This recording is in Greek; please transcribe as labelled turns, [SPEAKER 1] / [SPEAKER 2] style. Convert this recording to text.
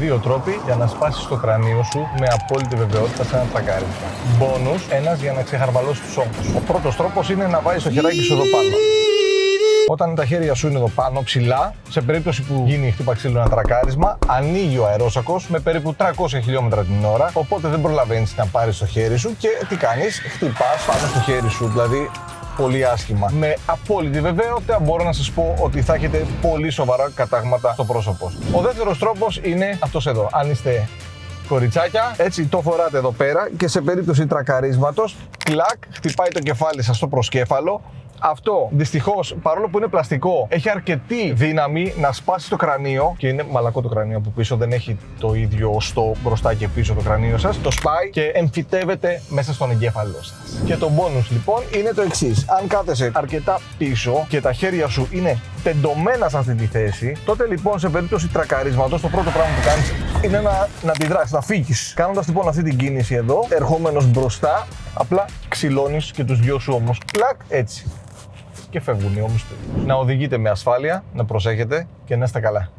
[SPEAKER 1] 2 τρόποι για να σπάσεις το κρανίο σου με απόλυτη βεβαιότητα σε ένα τρακάρισμα. Μπόνους, ένας για να ξεχαρβαλώσεις τους ώμους. Ο πρώτος τρόπος είναι να βάζεις το χεράκι σου εδώ πάνω. Όταν τα χέρια σου είναι εδώ πάνω ψηλά, σε περίπτωση που γίνει χτύπα ξύλου ένα τρακάρισμα, ανοίγει ο αερόσακος με περίπου 300 χιλιόμετρα την ώρα, οπότε δεν προλαβαίνεις να πάρεις το χέρι σου και τι κάνεις, χτυπάς πάνω στο χέρι σου, δηλαδή πολύ άσχημα. Με απόλυτη βεβαιότητα μπορώ να σας πω ότι θα έχετε πολύ σοβαρά κατάγματα στο πρόσωπο. Ο δεύτερος τρόπος είναι αυτός εδώ. Αν είστε κοριτσάκια, έτσι το φοράτε εδώ πέρα και σε περίπτωση τρακαρίσματος, κλακ, χτυπάει το κεφάλι σας στο προσκέφαλο. Αυτό δυστυχώς, παρόλο που είναι πλαστικό, έχει αρκετή δύναμη να σπάσει το κρανίο και είναι μαλακό το κρανίο από πίσω, δεν έχει το ίδιο οστό μπροστά και πίσω το κρανίο σας. Το σπάει και εμφυτεύεται μέσα στον εγκέφαλό σας. Και το bonus λοιπόν είναι το εξής. Αν κάθεσαι αρκετά πίσω και τα χέρια σου είναι τεντωμένα σε αυτή τη θέση, τότε λοιπόν σε περίπτωση τρακαρίσματος το πρώτο πράγμα που κάνεις είναι να αντιδράσεις, να φύγεις. Κάνοντας λοιπόν αυτή την κίνηση εδώ, ερχόμενος μπροστά, απλά ξυλώνεις και τους δυο σου ώμους. Πλακ, έτσι. Και φεύγουν οι ώμοι του. Να οδηγείτε με ασφάλεια, να προσέχετε και να είστε καλά.